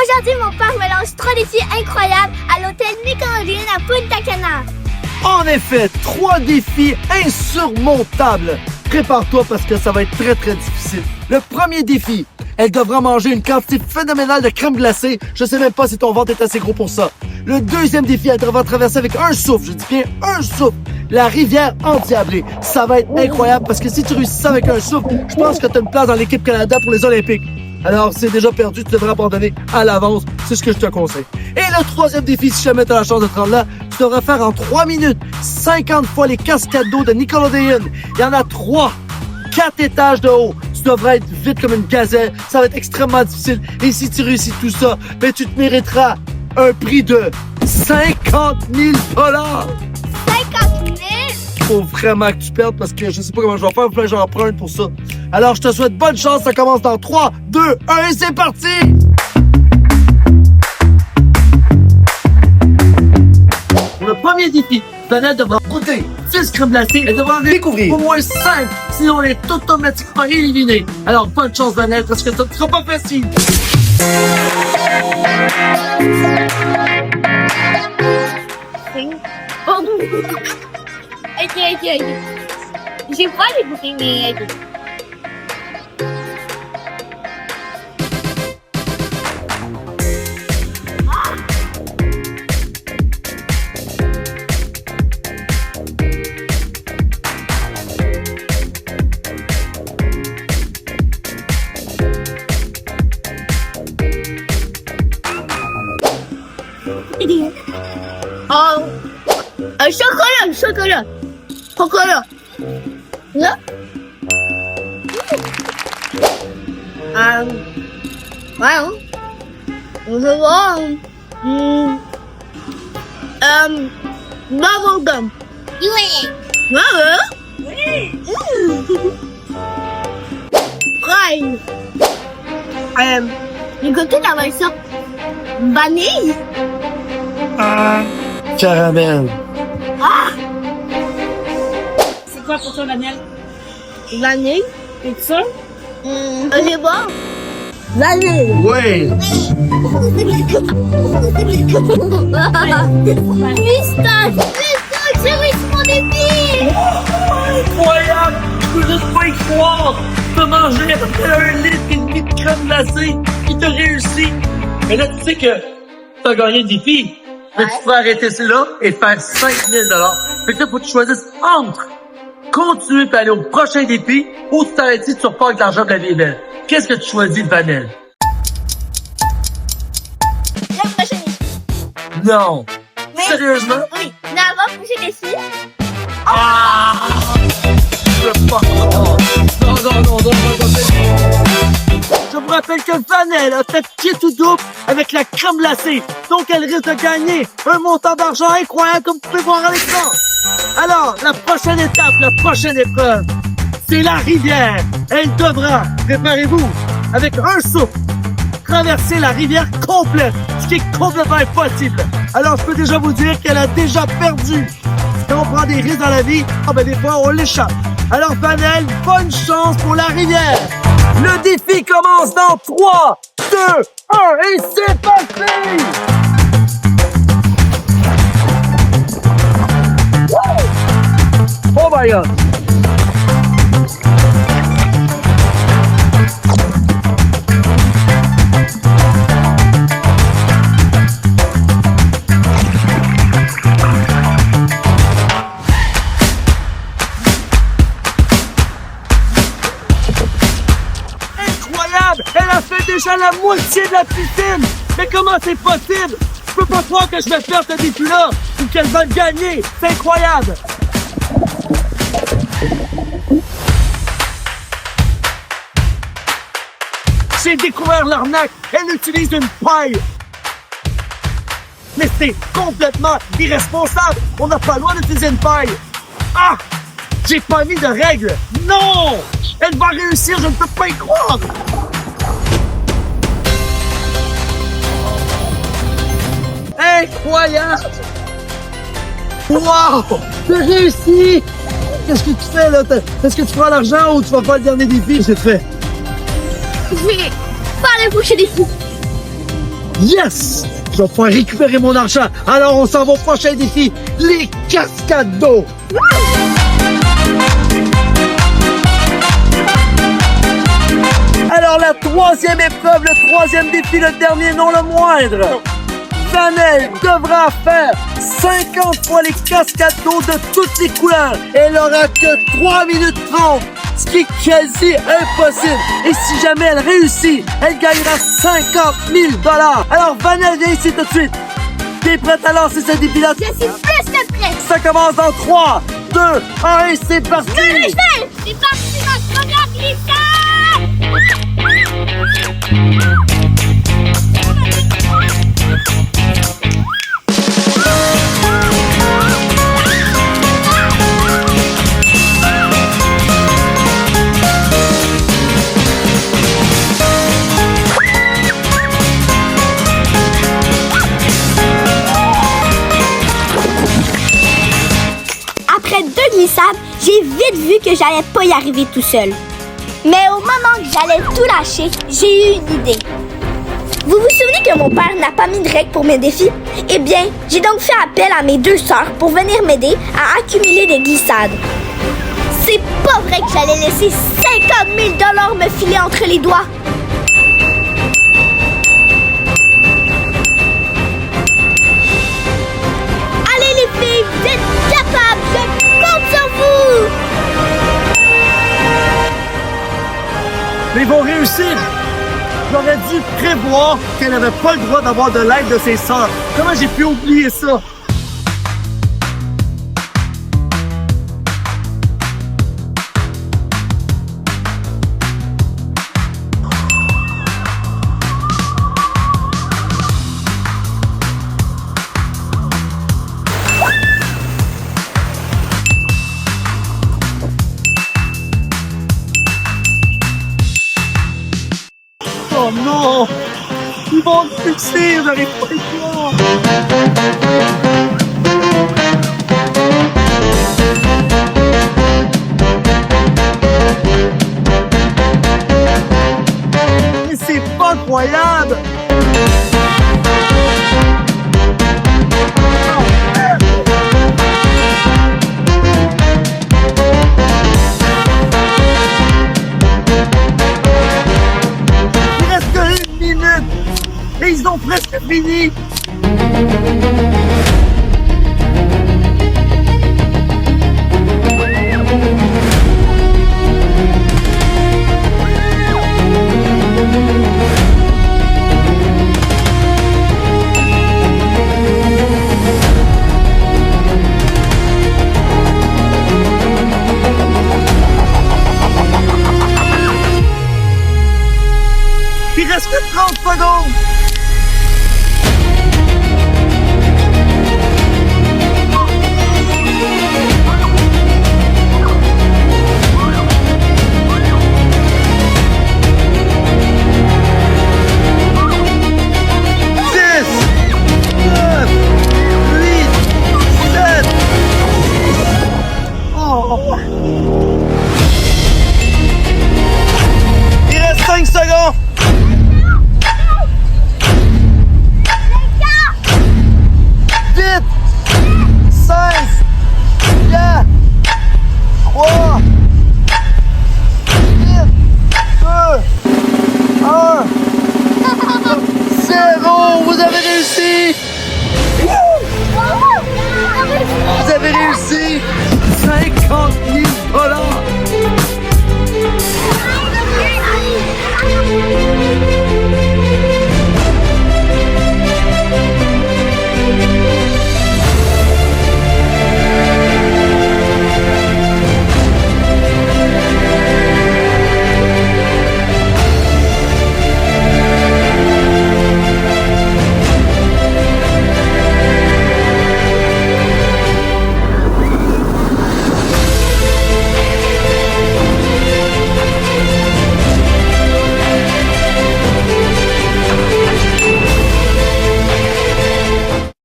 Aujourd'hui, mon père me lance 3 défis incroyables à l'hôtel Nickelodeon à Punta Cana. En effet, 3 défis insurmontables. Prépare-toi parce que ça va être très difficile. Le premier défi, elle devra manger une quantité phénoménale de crème glacée. Je sais même pas si ton ventre est assez gros pour ça. Le deuxième défi, elle devra traverser avec un souffle, je dis bien un souffle, la rivière Endiablée. Ça va être incroyable parce que si tu réussis ça avec un souffle, je pense que tu as une place dans l'équipe Canada pour les Olympiques. Alors, c'est déjà perdu, tu devrais abandonner à l'avance. C'est ce que je te conseille. Et le troisième défi, si jamais tu as la chance de te rendre là, tu devras faire en 3 minutes 50 fois les cascades d'eau de Nickelodeon. Il y en a 3, 4 étages de haut. Tu devrais être vite comme une gazelle. Ça va être extrêmement difficile. Et si tu réussis tout ça, ben, tu te mériteras un prix de 50 000 $. 50 000? Faut vraiment que tu perdes parce que je sais pas comment je vais faire. Il faut que j'emprunte pour ça. Alors, je te souhaite bonne chance. Ça commence dans 3, 2, 1 et c'est parti! Pour le premier défi, Vanessa devra goûter 6 crèmes glacées. Elle devra en découvrir au moins 5. Sinon, elle est automatiquement éliminée. Alors, bonne chance, Vanessa, parce que ça ne sera pas facile. Ok. J'ai pas les goûter, mais ok. Oh, un chocolat. Là. Wow. Je vois. Bubblegum. Oui. Prime. J'ai goûté la version vanille. Caramel. C'est quoi pour toi, Daniel? Vanille. T'es sûr? Je vois. Vanille. Oui. Pistache, j'ai réussi mon défi. Incroyable! Je peux juste pas y croire! Tu as mangé à peu près 1,5 litre de crème glacée et t'as réussi! Mais là, tu sais que t'as gagné le défi. Mais tu peux arrêter cela et faire 5 000 $. Fait que là, faut que tu choisisses entre continuer et aller au prochain défi ou t'arrêter de surprendre avec l'argent de la vie belle. Qu'est-ce que tu choisis, Vanelle? Le prochain défi. Non! Mais- Sérieusement? Oui, mais avant le prochain défi. Ah! Je veux pas croire. Non. Je vous rappelle que Vanelle a fait pied tout double avec la crème glacée. Donc, elle risque de gagner un montant d'argent incroyable comme vous pouvez voir à l'écran. Alors, la prochaine étape, la prochaine épreuve, c'est la rivière. Elle devra, préparez-vous, avec un souffle, traverser la rivière complète, ce qui est complètement impossible. Alors, je peux déjà vous dire qu'elle a déjà perdu. Quand on prend des risques dans la vie, des fois, on l'échappe. Alors, Vanelle, bonne chance pour la rivière. Le défi commence dans 3, 2, 1 et c'est parti! Oh my God! Incroyable! Elle a fait déjà la moitié de la piscine! Mais comment c'est possible? Je peux pas croire que je vais faire ce défi-là ou qu'elle va le gagner! C'est incroyable! J'ai découvert l'arnaque! Elle utilise une paille! Mais c'est complètement irresponsable! On n'a pas le droit d'utiliser une paille! Ah! J'ai pas mis de règles! Non! Elle va réussir, je ne peux pas y croire! Incroyable! Wow! T'as réussi! Qu'est-ce que tu fais là? Est-ce que tu prends l'argent ou tu vas faire le dernier défi? J'ai fait. Je vais faire le prochain défi. Yes! Je vais pouvoir récupérer mon argent. Alors, on s'en va au prochain défi, les cascades d'eau. Alors, la troisième épreuve, le troisième défi, le dernier, non le moindre. Vanelle devra faire 50 fois les cascades d'eau de toutes les couleurs. Elle aura que 3 minutes 30, ce qui est quasi impossible. Et si jamais elle réussit, elle gagnera 50 000 $. Alors, Vanelle, viens ici tout de suite. T'es prête à lancer ce défi-là? Je suis plus que prête. Ça commence dans 3, 2, 1, et c'est parti! C'est parti ma première glissade. Après 2 glissades, j'ai vite vu que j'allais pas y arriver tout seul. Mais au moment que j'allais tout lâcher, j'ai eu une idée. Vous vous souvenez que mon père n'a pas mis de règles pour mes défis? Eh bien, j'ai donc fait appel à mes 2 sœurs pour venir m'aider à accumuler des glissades. C'est pas vrai que j'allais laisser 50 000 $ me filer entre les doigts. Allez les filles, vous êtes capables, je compte sur vous! Mais ils vont réussir! J'aurais dû prévoir qu'elle n'avait pas le droit d'avoir de l'aide de ses sœurs. Comment j'ai pu oublier ça? Oh non! Ils vont me fixer, j'arrive pas à y croire! Mais c'est pas incroyable! Et ils ont presque fini! Il reste que 30 secondes! Il reste 5 secondes! 8, 5, 4, 3, 2, 1, 0! Vous avez réussi! Vous avez réussi! 50 000 $!